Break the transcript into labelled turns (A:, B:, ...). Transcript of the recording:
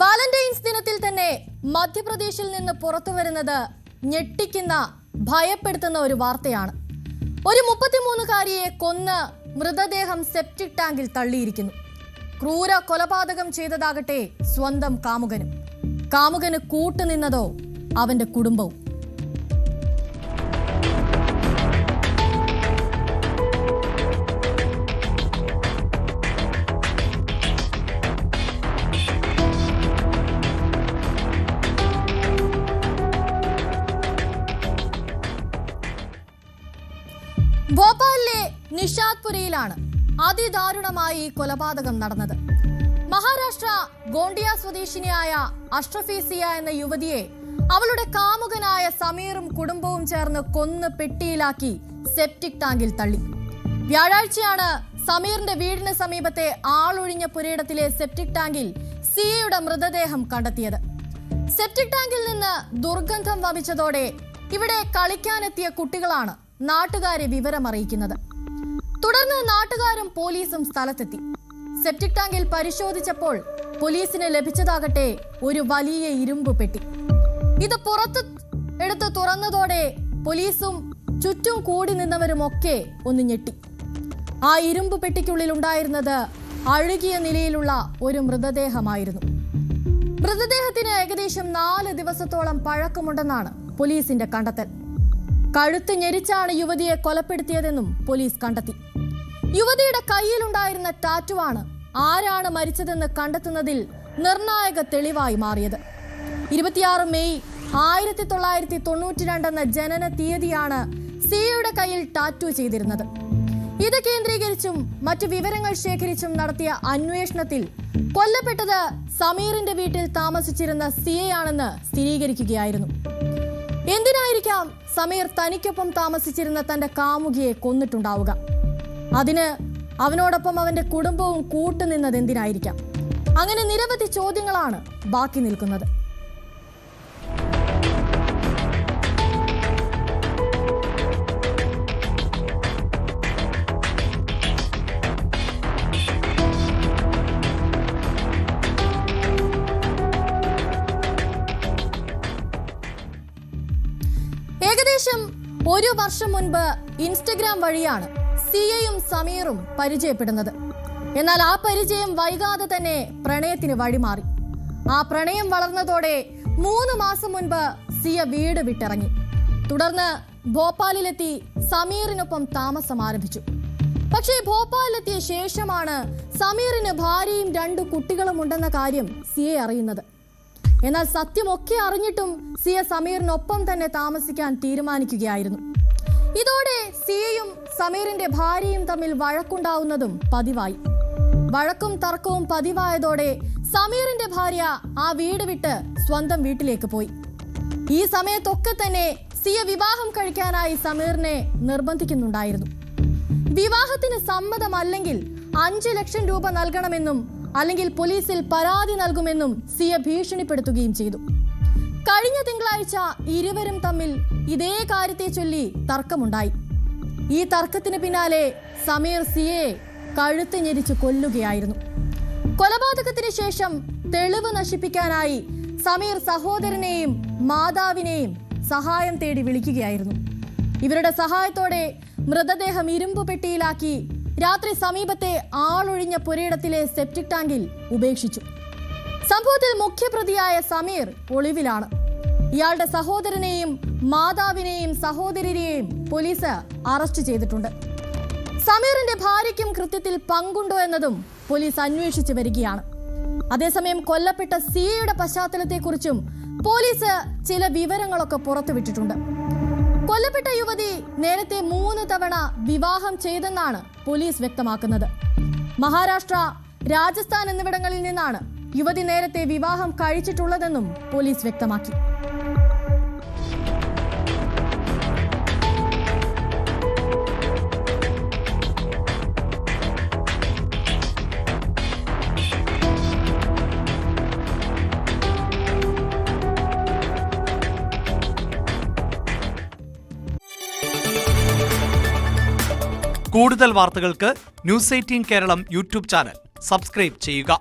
A: Valentine's ദിനത്തിൽ തന്നെ മധ്യപ്രദേശിൽ നിന്ന് പുറത്തുവരുന്നത് ഞെട്ടിക്കുന്ന ഭയപ്പെടുത്തുന്ന ഒരു വാർത്തയാണ്. ഒരു 33-കാരിയെ കൊന്ന് മൃതദേഹം സെപ്റ്റിക് ടാങ്കിൽ തള്ളിയിരിക്കുന്നു. ക്രൂര കൊലപാതകം ചെയ്തതാകട്ടെ സ്വന്തം കാമുകനും. കാമുകന് കൂട്ടുനിന്നതോ അവന്റെ കുടുംബവും. ഭോപ്പാലിലെ നിഷാദ്പുരയിലാണ് അതിദാരുണമായി ഈ കൊലപാതകം നടന്നത്. മഹാരാഷ്ട്ര ഗോണ്ടിയ സ്വദേശിനിയായ അഷ്റഫി സിയ എന്ന യുവതിയെ അവളുടെ കാമുകനായ സമീറും കുടുംബവും ചേർന്ന് കൊന്ന് പെട്ടിയിലാക്കി സെപ്റ്റിക് ടാങ്കിൽ തള്ളി. വ്യാഴാഴ്ചയാണ് സമീറിന്റെ വീടിന് സമീപത്തെ ആളൊഴിഞ്ഞ പുരയിടത്തിലെ സെപ്റ്റിക് ടാങ്കിൽ സിയയുടെ മൃതദേഹം കണ്ടെത്തിയത്. സെപ്റ്റിക് ടാങ്കിൽ നിന്ന് ദുർഗന്ധം വമിച്ചതോടെ ഇവിടെ കളിക്കാനെത്തിയ കുട്ടികളാണ് നാട്ടുകാരെ വിവരമറിയിക്കുന്നത്. തുടർന്ന് നാട്ടുകാരും പോലീസും സ്ഥലത്തെത്തി. സെപ്റ്റിക് ടാങ്കിൽ പരിശോധിച്ചപ്പോൾ പോലീസിന് ലഭിച്ചതാകട്ടെ ഒരു വലിയ ഇരുമ്പ് പെട്ടി. ഇത് പുറത്ത് എടുത്ത് തുറന്നതോടെ പോലീസും ചുറ്റും കൂടി നിന്നവരുമൊക്കെ ഒന്ന് ഞെട്ടി. ആ ഇരുമ്പ് പെട്ടിക്കുള്ളിൽ ഉണ്ടായിരുന്നത് അഴുകിയ നിലയിലുള്ള ഒരു മൃതദേഹമായിരുന്നു. മൃതദേഹത്തിന് ഏകദേശം 4 ദിവസത്തോളം പഴക്കമുണ്ടെന്നാണ് പോലീസിന്റെ കണ്ടെത്തൽ. കഴുത്ത് ഞെരിച്ചാണ് യുവതിയെ കൊലപ്പെടുത്തിയതെന്നും പോലീസ് കണ്ടെത്തി. യുവതിയുടെ കയ്യിലുണ്ടായിരുന്ന ടാറ്റുവാണ് ആരാണ് മരിച്ചതെന്ന് കണ്ടെത്തുന്നതിൽ നിർണായക തെളിവായി മാറിയത്. 26 മെയ് 1992 എന്ന ജനന തീയതിയാണ് സിയയുടെ കയ്യിൽ ടാറ്റു ചെയ്തിരുന്നത്. ഇത് കേന്ദ്രീകരിച്ചും മറ്റു വിവരങ്ങൾ ശേഖരിച്ചും നടത്തിയ അന്വേഷണത്തിൽ കൊല്ലപ്പെട്ടത് സമീറിന്റെ വീട്ടിൽ താമസിച്ചിരുന്ന സിയയാണെന്ന് സ്ഥിരീകരിക്കുകയായിരുന്നു. എന്തിനായിരിക്കാം സമീർ തനിക്കൊപ്പം താമസിച്ചിരുന്ന തന്റെ കാമുകിയെ കൊന്നിട്ടുണ്ടാവുക? അതിന് അവനോടൊപ്പം അവന്റെ കുടുംബവും കൂട്ടുനിന്നത് എന്തിനായിരിക്കാം? അങ്ങനെ നിരവധി ചോദ്യങ്ങളാണ് ബാക്കി നിൽക്കുന്നത്. ഏകദേശം 1 വർഷം മുൻപ് ഇൻസ്റ്റഗ്രാം വഴിയാണ് സിയയും സമീറും പരിചയപ്പെടുന്നത്. എന്നാൽ ആ പരിചയം വൈകാതെ തന്നെ പ്രണയത്തിന് വഴിമാറി. ആ പ്രണയം വളർന്നതോടെ 3 മാസം മുൻപ് സിയ വീട് വിട്ടിറങ്ങി. തുടർന്ന് ഭോപ്പാലിലെത്തി സമീറിനൊപ്പം താമസം ആരംഭിച്ചു. പക്ഷേ ഭോപ്പാലിലെത്തിയ ശേഷമാണ് സമീറിന് ഭാര്യയും 2 കുട്ടികളും ഉണ്ടെന്ന കാര്യം സിയ അറിയുന്നത്. എന്നാൽ സത്യമൊക്കെ അറിഞ്ഞിട്ടും സിയ സമീറിനൊപ്പം തന്നെ താമസിക്കാൻ തീരുമാനിക്കുകയായിരുന്നു. ഇതോടെ സിയയും സമീറിന്റെ ഭാര്യയും തമ്മിൽ വഴക്കുണ്ടാവുന്നതും പതിവായി. വഴക്കും തർക്കവും പതിവായതോടെ സമീറിന്റെ ഭാര്യ ആ വീട് വിട്ട് സ്വന്തം വീട്ടിലേക്ക് പോയി. ഈ സമയത്തൊക്കെ തന്നെ സിയ വിവാഹം കഴിക്കാനായി സമീറിനെ നിർബന്ധിക്കുന്നുണ്ടായിരുന്നു. വിവാഹത്തിന് സമ്മതമല്ലെങ്കിൽ 5 ലക്ഷം രൂപ നൽകണമെന്നും അല്ലെങ്കിൽ പോലീസിൽ പരാതി നൽകുമെന്നും സിയ ഭീഷണിപ്പെടുത്തുകയും ചെയ്തു. കഴിഞ്ഞ തിങ്കളാഴ്ച ഇരുവരും തമ്മിൽ ഇതേ കാര്യത്തെ ചൊല്ലി തർക്കമുണ്ടായി. ഈ തർക്കത്തിന് പിന്നാലെ സമീർ സിയയെ കഴുത്ത് ഞെരിച്ച് കൊല്ലുകയായിരുന്നു. കൊലപാതകത്തിന് ശേഷം തെളിവ് നശിപ്പിക്കാനായി സമീർ സഹോദരനെയും മാതാവിനെയും സഹായം തേടി വിളിക്കുകയായിരുന്നു. ഇവരുടെ സഹായത്തോടെ മൃതദേഹം ഇരുമ്പ് പെട്ടിയിലാക്കി രാത്രി സമീപത്തെ ആളൊഴിഞ്ഞ പുരയിടത്തിലെ സെപ്റ്റിക് ടാങ്കിൽ ഉപേക്ഷിച്ചു. സംഭവത്തിൽ മുഖ്യപ്രതിയായ സമീർ ഒളിവിലാണ്. ഇയാളുടെ സഹോദരനെയും മാതാവിനെയും സഹോദരിയെയും പോലീസ് അറസ്റ്റ് ചെയ്തിട്ടുണ്ട്. സമീറിന്റെ ഭാര്യയ്ക്കും കൃത്യത്തിൽ പങ്കുണ്ടോ എന്നതും പോലീസ് അന്വേഷിച്ചു വരികയാണ്. അതേസമയം കൊല്ലപ്പെട്ട സിയയുടെ പശ്ചാത്തലത്തെക്കുറിച്ചും പോലീസ് ചില വിവരങ്ങളൊക്കെ പുറത്തുവിട്ടിട്ടുണ്ട്. കൊല്ലപ്പെട്ട യുവതി നേരത്തെ 3 തവണ വിവാഹം ചെയ്തെന്നാണ് പോലീസ് വ്യക്തമാക്കുന്നത്. മഹാരാഷ്ട്ര, രാജസ്ഥാൻ എന്നിവിടങ്ങളിൽ നിന്നാണ് യുവതി നേരത്തെ വിവാഹം കഴിച്ചിട്ടുള്ളതെന്നും പോലീസ് വ്യക്തമാക്കി.
B: കൂടുതൽ വാർത്തകൾക്ക് news 18 Keralam YouTube channel subscribe ചെയ്യുക.